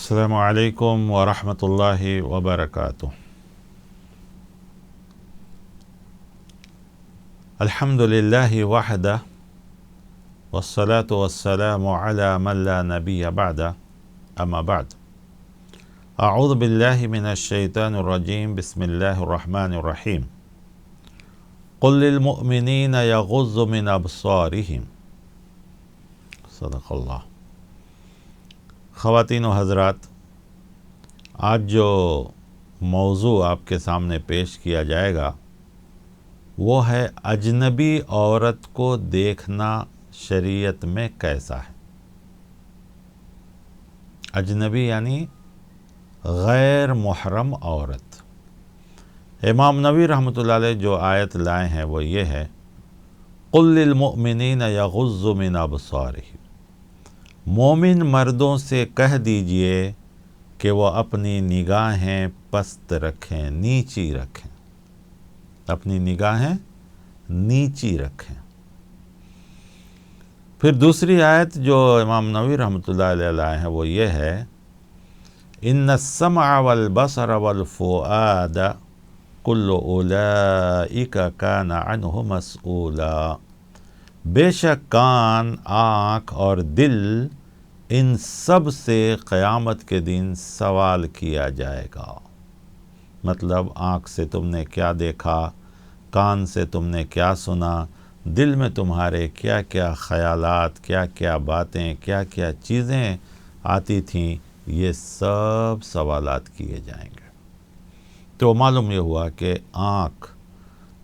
السلام علیکم ورحمۃ اللہ وبرکاتہ۔ الحمد للہ وحدہ والصلاة والسلام علی من لا نبی بعدہ، اما بعد۔ اعوذ باللہ من الشیطان الرجیم، بسم اللہ الرحمن الرحیم۔ قل للمؤمنین یغضوا من ابصارہم، صدق اللہ۔ خواتین و حضرات، آج جو موضوع آپ کے سامنے پیش کیا جائے گا وہ ہے اجنبی عورت کو دیکھنا شریعت میں کیسا ہے۔ اجنبی یعنی غیر محرم عورت۔ امام نووی رحمۃ اللہ علیہ جو آیت لائے ہیں وہ یہ ہے، قل للمؤمنین یغضوا من ابصارہم، مومن مردوں سے کہہ دیجئے کہ وہ اپنی نگاہیں پست رکھیں، نیچی رکھیں، اپنی نگاہیں نیچی رکھیں۔ پھر دوسری آیت جو امام نووی رحمۃ اللہ علیہ لائے ہیں وہ یہ ہے، ان السمع والبصر والفؤاد کل اولئک کان عنہ مسئولا، بے شک کان، آنکھ اور دل، ان سب سے قیامت کے دن سوال کیا جائے گا۔ مطلب آنکھ سے تم نے کیا دیکھا، کان سے تم نے کیا سنا، دل میں تمہارے کیا کیا خیالات، کیا کیا باتیں، کیا کیا چیزیں آتی تھیں، یہ سب سوالات کیے جائیں گے۔ تو معلوم یہ ہوا کہ آنکھ،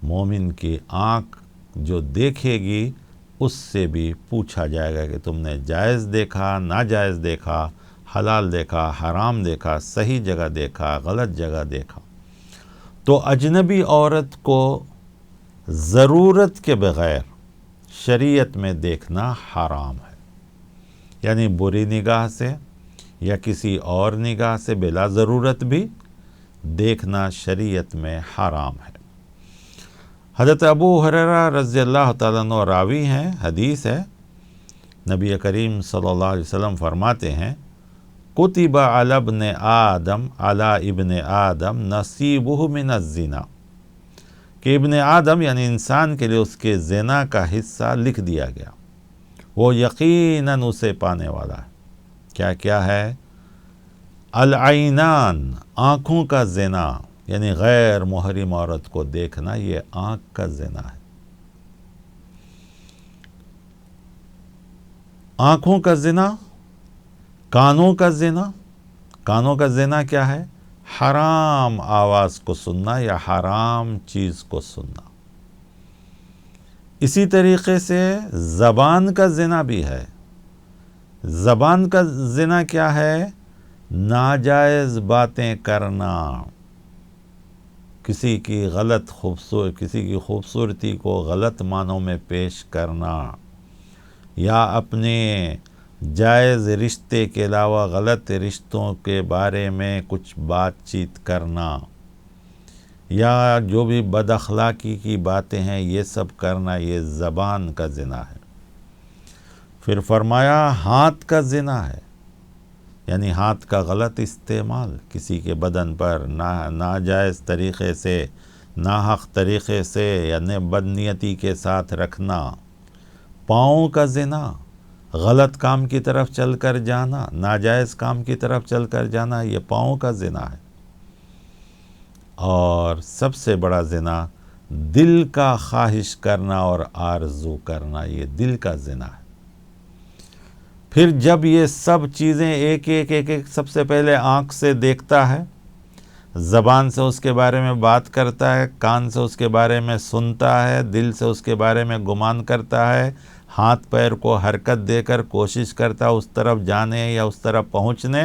مومن کی آنکھ جو دیکھے گی اس سے بھی پوچھا جائے گا کہ تم نے جائز دیکھا، ناجائز دیکھا، حلال دیکھا، حرام دیکھا، صحیح جگہ دیکھا، غلط جگہ دیکھا۔ تو اجنبی عورت کو ضرورت کے بغیر شریعت میں دیکھنا حرام ہے، یعنی بری نگاہ سے یا کسی اور نگاہ سے بلا ضرورت بھی دیکھنا شریعت میں حرام ہے۔ حضرت ابو ہریرہ رضی اللہ تعالیٰ عنہ راوی ہیں، حدیث ہے، نبی کریم صلی اللہ علیہ وسلم فرماتے ہیں، کتب علی ابن آدم نصیبہ من الزنا، کہ ابن آدم یعنی انسان کے لیے اس کے زنا کا حصہ لکھ دیا گیا، وہ یقیناً اسے پانے والا ہے۔ کیا کیا ہے؟ العینان، آنکھوں کا زنا، یعنی غیر محرم عورت کو دیکھنا، یہ آنکھ کا زنا ہے۔ آنکھوں کا زنا، کانوں کا زنا۔ کانوں کا زنا کیا ہے؟ حرام آواز کو سننا یا حرام چیز کو سننا۔ اسی طریقے سے زبان کا زنا بھی ہے۔ زبان کا زنا کیا ہے؟ ناجائز باتیں کرنا، کسی کی خوبصورتی کو غلط معنوں میں پیش کرنا، یا اپنے جائز رشتے کے علاوہ غلط رشتوں کے بارے میں کچھ بات چیت کرنا، یا جو بھی بد اخلاقی کی باتیں ہیں یہ سب کرنا، یہ زبان کا زنا ہے۔ پھر فرمایا ہاتھ کا زنا ہے، یعنی ہاتھ کا غلط استعمال، کسی کے بدن پر ناجائز طریقے سے، ناحق طریقے سے یا بدنیتی کے ساتھ رکھنا۔ پاؤں کا زنا، غلط کام کی طرف چل کر جانا، ناجائز کام کی طرف چل کر جانا، یہ پاؤں کا زنا ہے۔ اور سب سے بڑا زنا دل کا خواہش کرنا اور آرزو کرنا، یہ دل کا زنا ہے۔ پھر جب یہ سب چیزیں ایک ایک سب سے پہلے آنکھ سے دیکھتا ہے، زبان سے اس کے بارے میں بات کرتا ہے، کان سے اس کے بارے میں سنتا ہے، دل سے اس کے بارے میں گمان کرتا ہے، ہاتھ پیر کو حرکت دے کر کوشش کرتا اس طرف جانے یا اس طرف پہنچنے،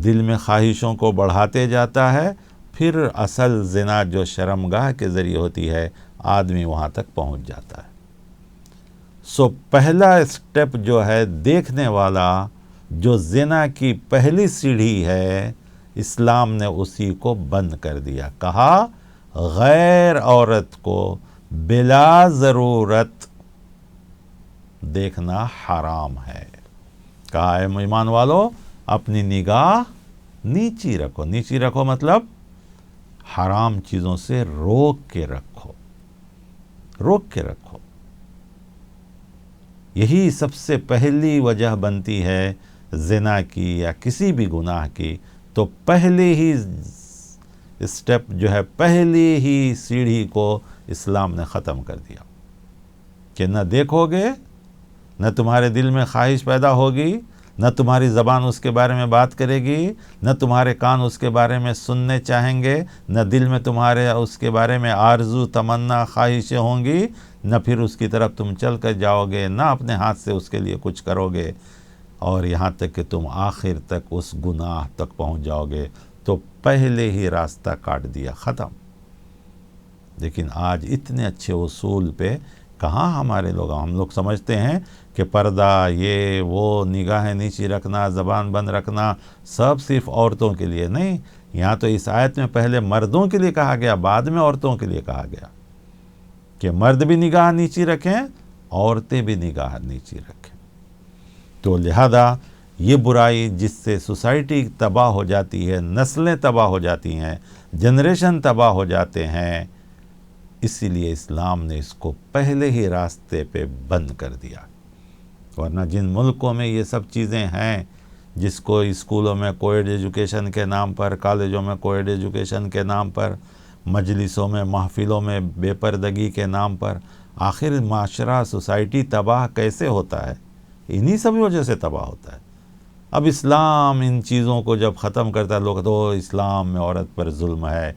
دل میں خواہشوں کو بڑھاتے جاتا ہے، پھر اصل زنا جو شرمگاہ کے ذریعے ہوتی ہے، آدمی وہاں تک پہنچ جاتا ہے۔ پہلا اسٹیپ جو ہے دیکھنے والا، جو زنا کی پہلی سیڑھی ہے، اسلام نے اسی کو بند کر دیا۔ کہا غیر عورت کو بلا ضرورت دیکھنا حرام ہے۔ کہا اے ایمان والو، اپنی نگاہ نیچی رکھو. نیچی رکھو مطلب حرام چیزوں سے روک کے رکھو، روک کے رکھو. یہی سب سے پہلی وجہ بنتی ہے زنا کی یا کسی بھی گناہ کی. تو پہلے ہی اسٹیپ جو ہے، پہلی ہی سیڑھی کو اسلام نے ختم کر دیا کہ نہ دیکھو گے، نہ تمہارے دل میں خواہش پیدا ہوگی، نہ تمہاری زبان اس کے بارے میں بات کرے گی، نہ تمہارے کان اس کے بارے میں سننے چاہیں گے، نہ دل میں تمہارے اس کے بارے میں آرزو تمنا خواہشیں ہوں گی، نہ پھر اس کی طرف تم چل کر جاؤ گے، نہ اپنے ہاتھ سے اس کے لیے کچھ کرو گے، اور یہاں تک کہ تم آخر تک اس گناہ تک پہنچ جاؤ گے. تو پہلے ہی راستہ کاٹ دیا، ختم. لیکن آج اتنے اچھے اصول پہ کہاں ہمارے لوگ، ہم لوگ سمجھتے ہیں کہ پردہ، یہ وہ، نگاہیں نیچی رکھنا، زبان بند رکھنا سب صرف عورتوں کے لیے. نہیں، یہاں تو اس آیت میں پہلے مردوں کے لیے کہا گیا، بعد میں عورتوں کے لیے کہا گیا کہ مرد بھی نگاہ نیچی رکھیں، عورتیں بھی نگاہ نیچی رکھیں. تو لہذا یہ برائی جس سے سوسائٹی تباہ ہو جاتی ہے، نسلیں تباہ ہو جاتی ہیں، جنریشن تباہ ہو جاتے ہیں، اسی لیے اسلام نے اس کو پہلے ہی راستے پہ بند کر دیا. ورنہ جن ملکوں میں یہ سب چیزیں ہیں، جس کو اسکولوں میں کوئیڈ ایجوکیشن کے نام پر، کالجوں میں کوئیڈ ایجوکیشن کے نام پر، مجلسوں میں، محفلوں میں بے پردگی کے نام پر، آخر معاشرہ، سوسائٹی تباہ کیسے ہوتا ہے؟ انہی سب وجہ سے تباہ ہوتا ہے. اب اسلام ان چیزوں کو جب ختم کرتا ہے، لوگ تو اسلام میں عورت پر ظلم ہے.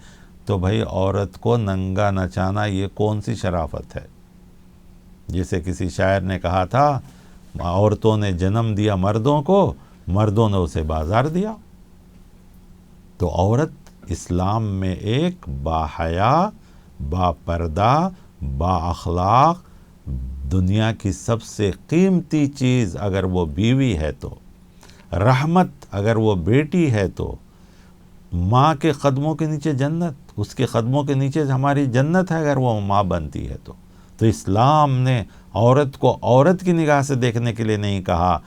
تو بھائی عورت کو ننگا نچانا یہ کون سی شرافت ہے؟ جیسے کسی شاعر نے کہا تھا، عورتوں نے جنم دیا مردوں کو، مردوں نے اسے بازار دیا. تو عورت اسلام میں ایک باحیا، با پردہ، با اخلاق، دنیا کی سب سے قیمتی چیز اگر وہ بیوی ہے تو، رحمت اگر وہ بیٹی ہے تو، ماں کے قدموں کے نیچے جنت، اس کے قدموں کے نیچے ہماری جنت ہے اگر وہ ماں بنتی ہے تو. تو اسلام نے عورت کو عورت کی نگاہ سے دیکھنے کے لیے نہیں کہا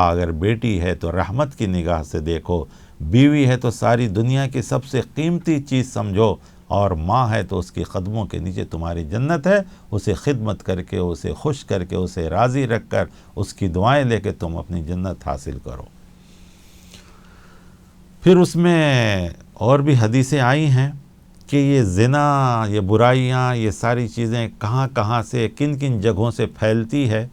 اگر بیٹی ہے تو رحمت کی نگاہ سے دیکھو، بیوی ہے تو ساری دنیا کی سب سے قیمتی چیز سمجھو، اور ماں ہے تو اس کے قدموں کے نیچے تمہاری جنت ہے. اسے خدمت کر کے، اسے خوش کر کے، اسے راضی رکھ کر، اس کی دعائیں لے کے تم اپنی جنت حاصل کرو. پھر اس میں اور بھی حدیثیں آئی ہیں کہ یہ زنا، یہ برائیاں، یہ ساری چیزیں کہاں کہاں سے، کن کن جگہوں سے پھیلتی ہے.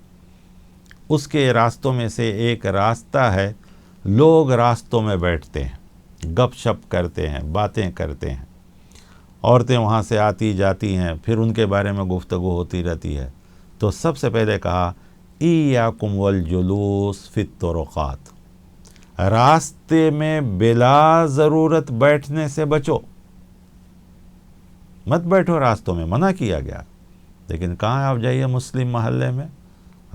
اس کے راستوں میں سے ایک راستہ ہے، لوگ راستوں میں بیٹھتے ہیں، گپ شپ کرتے ہیں، باتیں کرتے ہیں، عورتیں وہاں سے آتی جاتی ہیں، پھر ان کے بارے میں گفتگو ہوتی رہتی ہے. تو سب سے پہلے کہا ایاکم والجلوس فی الطرقات، راستے میں بلا ضرورت بیٹھنے سے بچو، مت بیٹھو راستوں میں، منع کیا گیا. لیکن کہاں آپ جائیے مسلم محلے میں،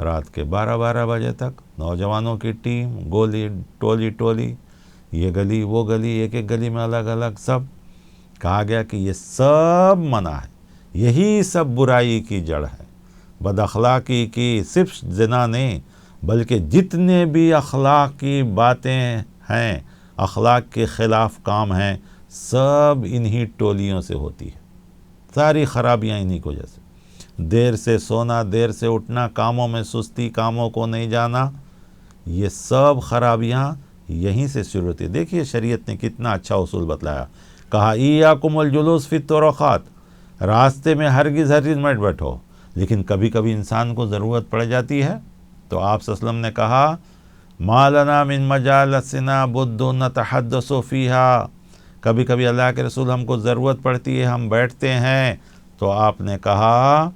رات کے 12 بجے تک نوجوانوں کی ٹیم، گولی ٹولی، یہ گلی وہ گلی، ایک ایک گلی میں الگ الگ. سب کہا گیا کہ یہ سب منع ہے، یہی سب برائی کی جڑ ہے. بد اخلاقی کی صرف زنا نہیں، بلکہ جتنے بھی اخلاقی باتیں ہیں، اخلاق کے خلاف کام ہیں، سب انہی ٹولیوں سے ہوتی ہے. ساری خرابیاں انہی کی وجہ سے. دیر سے سونا، دیر سے اٹھنا، کاموں میں سستی، کاموں کو نہیں جانا، یہ سب خرابیاں یہیں سے شروع ہوتی ہے. دیکھیے شریعت نے کتنا اچھا اصول بتلایا. کہا ایاکم الجلوس فی الطرقات، راستے میں ہرگز مت بیٹھو. لیکن کبھی کبھی انسان کو ضرورت پڑ جاتی ہے، تو آپ صلی اللہ علیہ وسلم نے کہا ما لنا من مجالسنا بد نتحدث فیہا، کبھی کبھی اللہ کے رسول ہم کو ضرورت پڑتی ہے، ہم بیٹھتے ہیں. تو آپ نے کہا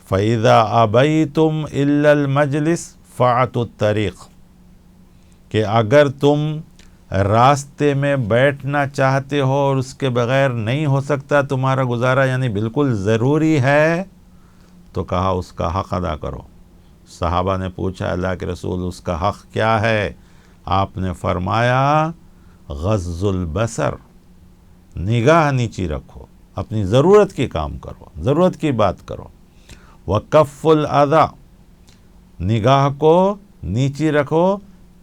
فَإِذَا أَبَيْتُمْ إِلَّا الْمَجْلِسِ فَاعْتُوا الطَّرِيقَ، کہ اگر تم راستے میں بیٹھنا چاہتے ہو اور اس کے بغیر نہیں ہو سکتا تمہارا گزارا، یعنی بالکل ضروری ہے، تو کہا اس کا حق ادا کرو. صحابہ نے پوچھا اللہ کے رسول اس کا حق کیا ہے؟ آپ نے فرمایا غض البصر، نگاہ نیچی رکھو، اپنی ضرورت کی کام کرو، ضرورت کی بات کرو. وکف الاذی، نگاہ کو نیچی رکھو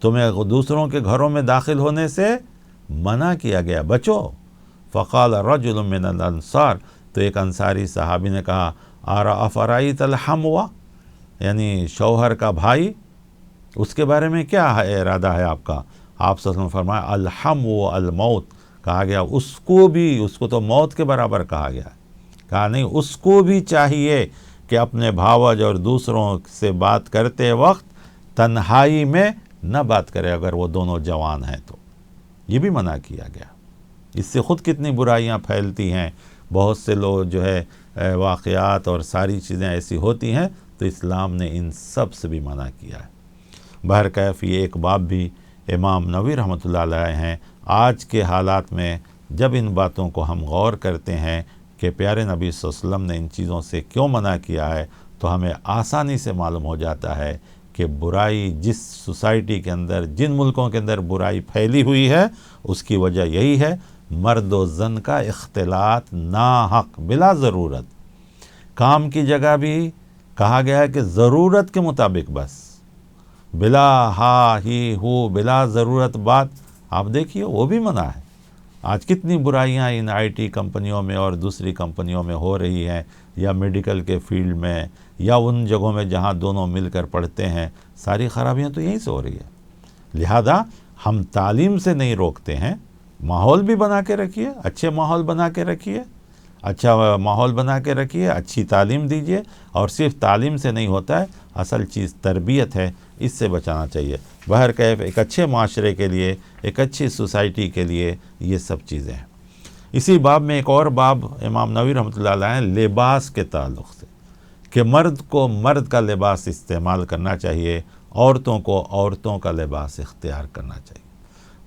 تمہیں دوسروں کے گھروں میں داخل ہونے سے منع کیا گیا، بچو۔ فقال رجل من الانصار، تو ایک انصاری صحابی نے کہا افرائیت الحموا، یعنی شوہر کا بھائی، اس کے بارے میں کیا ارادہ ہے آپ کا؟ آپ صلی اللہ علیہ وسلم نے فرمایا الحمو الموت، کہا گیا اس کو تو موت کے برابر کہا گیا، کہا نہیں اس کو بھی چاہیے کہ اپنے بھاوج اور دوسروں سے بات کرتے وقت تنہائی میں نہ بات کرے اگر وہ دونوں جوان ہیں تو، یہ بھی منع کیا گیا۔ اس سے خود کتنی برائیاں پھیلتی ہیں، بہت سے لوگ جو ہے واقعات اور ساری چیزیں ایسی ہوتی ہیں، تو اسلام نے ان سب سے بھی منع کیا ہے۔ بہرکیف یہ ایک باب بھی امام نووی رحمۃ اللہ علیہ ہیں، آج کے حالات میں جب ان باتوں کو ہم غور کرتے ہیں کہ پیارے نبی صلی اللہ علیہ وسلم نے ان چیزوں سے کیوں منع کیا ہے، تو ہمیں آسانی سے معلوم ہو جاتا ہے کہ برائی جس سوسائٹی کے اندر، جن ملکوں کے اندر برائی پھیلی ہوئی ہے، اس کی وجہ یہی ہے مرد و زن کا اختلاط ناحق بلا ضرورت۔ کام کی جگہ بھی کہا گیا ہے کہ ضرورت کے مطابق بس، بلا ہا ہی ہو، بلا ضرورت بات، آپ دیکھیے وہ بھی منع ہے۔ آج کتنی برائیاں ان آئی ٹی کمپنیوں میں اور دوسری کمپنیوں میں ہو رہی ہیں، یا میڈیکل کے فیلڈ میں، یا ان جگہوں میں جہاں دونوں مل کر پڑھتے ہیں، ساری خرابیاں تو یہیں سے ہو رہی ہے۔ لہذا ہم تعلیم سے نہیں روکتے ہیں، ماحول بھی بنا کے رکھیے، اچھے ماحول بنا کے رکھیے، اچھا ماحول بنا کے رکھیے، اچھی تعلیم دیجیے، اور صرف تعلیم سے نہیں ہوتا ہے، اصل چیز تربیت ہے، اس سے بچانا چاہیے۔ بہرکیف ایک اچھے معاشرے کے لیے، ایک اچھی سوسائٹی کے لیے یہ سب چیزیں ہیں۔ اسی باب میں ایک اور باب امام نووی رحمۃ اللہ علیہ لباس کے تعلق سے، کہ مرد کو مرد کا لباس استعمال کرنا چاہیے، عورتوں کو عورتوں کا لباس اختیار کرنا چاہیے۔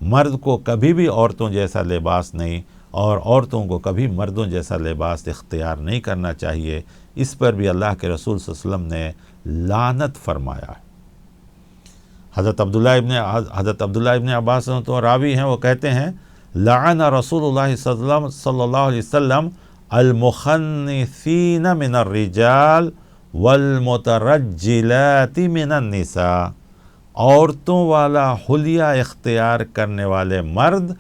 مرد کو کبھی بھی عورتوں جیسا لباس نہیں، اور عورتوں کو کبھی مردوں جیسا لباس اختیار نہیں کرنا چاہیے۔ اس پر بھی اللہ کے رسول صلی اللہ علیہ وسلم نے لعنت فرمایا ہے۔ حضرت عبداللہ ابن عباس تو راوی ہیں، وہ کہتے ہیں لعن رسول اللہ صلی اللہ علیہ وسلم المخنثین من الرجال والمترجلات من النساء، عورتوں والا حلیہ اختیار کرنے والے مرد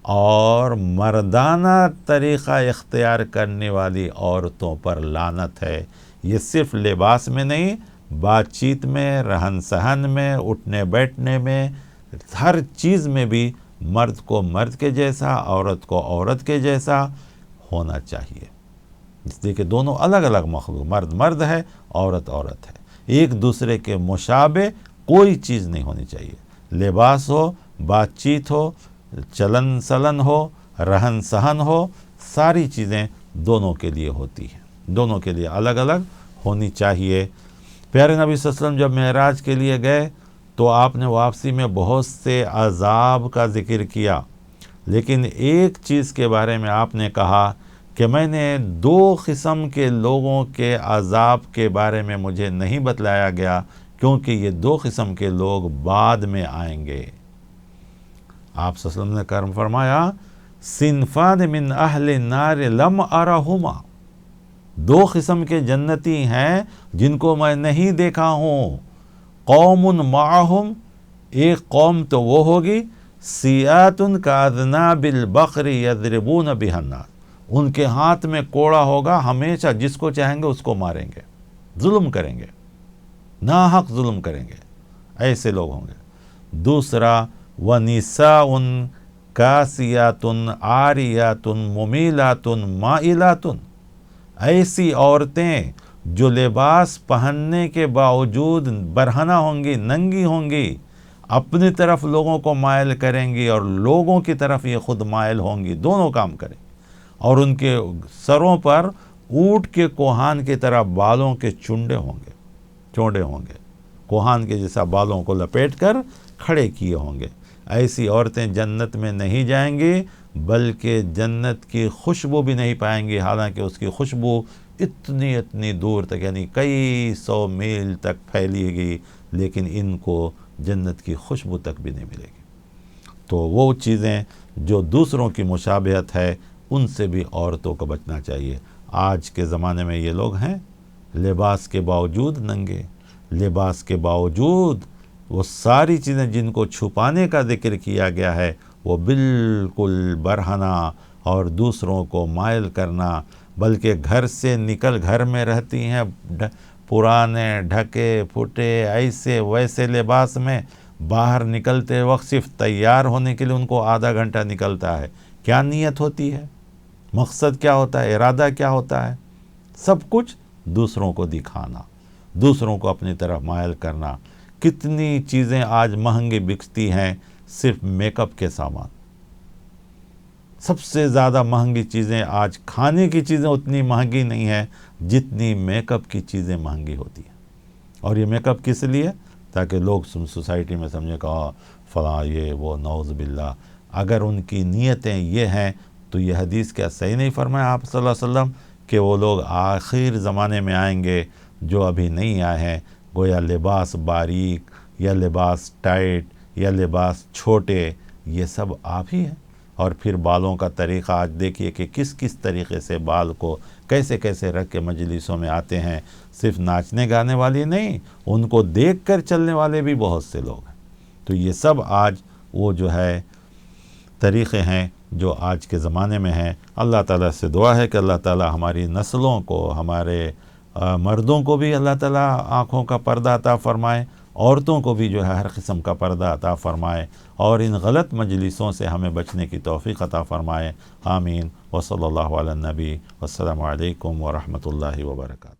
اور مردانہ طریقہ اختیار کرنے والی عورتوں پر لعنت ہے۔ یہ صرف لباس میں نہیں، بات چیت میں، رہن سہن میں، اٹھنے بیٹھنے میں، ہر چیز میں بھی مرد کو مرد کے جیسا، عورت کو عورت کے جیسا ہونا چاہیے۔ اس لیے کہ دونوں الگ الگ مخلوق، مرد مرد ہے، عورت عورت ہے، ایک دوسرے کے مشابہ کوئی چیز نہیں ہونی چاہیے۔ لباس ہو، بات چیت ہو، چلن سلن ہو، رہن سہن ہو، ساری چیزیں دونوں کے لیے ہوتی ہیں، دونوں کے لیے الگ الگ ہونی چاہیے۔ پیارے نبی صلی اللہ علیہ وسلم جب معراج کے لیے گئے تو آپ نے واپسی میں بہت سے عذاب کا ذکر کیا، لیکن ایک چیز کے بارے میں آپ نے کہا کہ میں نے 2 قسم کے لوگوں کے عذاب کے بارے میں مجھے نہیں بتلایا گیا، کیونکہ یہ 2 قسم کے لوگ بعد میں آئیں گے۔ آپ صلی اللہ علیہ وسلم نے کرم فرمایا صنفان من اہل النار لم ارہما، 2 قسم کے جنتی ہیں جن کو میں نہیں دیکھا ہوں۔ قوم معہم، ایک قوم تو وہ ہوگی سیات کاذناب البقر یضربون بها الناس، ان کے ہاتھ میں کوڑا ہوگا، ہمیشہ جس کو چاہیں گے اس کو ماریں گے، ظلم کریں گے، ناحق ظلم کریں گے، ایسے لوگ ہوں گے۔ دوسرا وَنِسَاءٌ کاسیاتٌ عاریاتٌ ممیلاتٌ مائلاتٌ، ایسی عورتیں جو لباس پہننے کے باوجود برہنہ ہوں گی، ننگی ہوں گی، اپنی طرف لوگوں کو مائل کریں گی اور لوگوں کی طرف یہ خود مائل ہوں گی، دونوں کام کریں، اور ان کے سروں پر اونٹ کے کوہان کی طرح بالوں کے چونڈے ہوں گے، کوہان کے جیسا بالوں کو لپیٹ کر کھڑے کیے ہوں گے۔ ایسی عورتیں جنت میں نہیں جائیں گی، بلکہ جنت کی خوشبو بھی نہیں پائیں گی، حالانکہ اس کی خوشبو اتنی دور تک، یعنی کئی 100 میل تک پھیلی گی، لیکن ان کو جنت کی خوشبو تک بھی نہیں ملے گی۔ تو وہ چیزیں جو دوسروں کی مشابہت ہے، ان سے بھی عورتوں کو بچنا چاہیے۔ آج کے زمانے میں یہ لوگ ہیں لباس کے باوجود ننگے، لباس کے باوجود وہ ساری چیزیں جن کو چھپانے کا ذکر کیا گیا ہے وہ بالکل برہنہ اور دوسروں کو مائل کرنا، بلکہ گھر سے نکل گھر میں رہتی ہیں پرانے ڈھکے پھٹے ایسے ویسے لباس میں، باہر نکلتے وقت صرف تیار ہونے کے لیے ان کو آدھا گھنٹہ نکلتا ہے۔ کیا نیت ہوتی ہے؟ مقصد کیا ہوتا ہے؟ ارادہ کیا ہوتا ہے؟ سب کچھ دوسروں کو دکھانا، دوسروں کو اپنی طرف مائل کرنا۔ کتنی چیزیں آج مہنگی بکتی ہیں صرف میک اپ کے سامان۔ سب سے زیادہ مہنگی چیزیں آج کھانے کی چیزیں اتنی مہنگی نہیں ہیں جتنی میک اپ کی چیزیں مہنگی ہوتی ہیں۔ اور یہ میک اپ کس لیے؟ تاکہ لوگ سوسائٹی میں سمجھے کہ فلاں یہ وہ، نعوذ باللہ۔ اگر ان کی نیتیں یہ ہیں تو یہ حدیث کیا صحیح نہیں فرمایا آپ صلی اللہ علیہ وسلم کہ وہ لوگ آخر زمانے میں آئیں گے جو ابھی نہیں آئے ہیں، گویا لباس باریک یا لباس ٹائٹ یا لباس چھوٹے، یہ سب آپ ہی ہیں۔ اور پھر بالوں کا طریقہ آج دیکھیے کہ کس کس طریقے سے بال کو کیسے کیسے رکھ کے مجلسوں میں آتے ہیں۔ صرف ناچنے گانے والے نہیں، ان کو دیکھ کر چلنے والے بھی بہت سے لوگ ہیں۔ تو یہ سب آج وہ جو ہے طریقے ہیں جو آج کے زمانے میں ہیں۔ اللہ تعالیٰ سے دعا ہے کہ اللہ تعالیٰ ہماری نسلوں کو، ہمارے مردوں کو بھی اللہ تعالیٰ آنکھوں کا پردہ عطا فرمائے، عورتوں کو بھی جو ہے ہر قسم کا پردہ عطا فرمائے، اور ان غلط مجلسوں سے ہمیں بچنے کی توفیق عطا فرمائے۔ آمین۔ وصلی اللہ علی النبی، والسلام علیکم ورحمۃ اللہ وبرکاتہ۔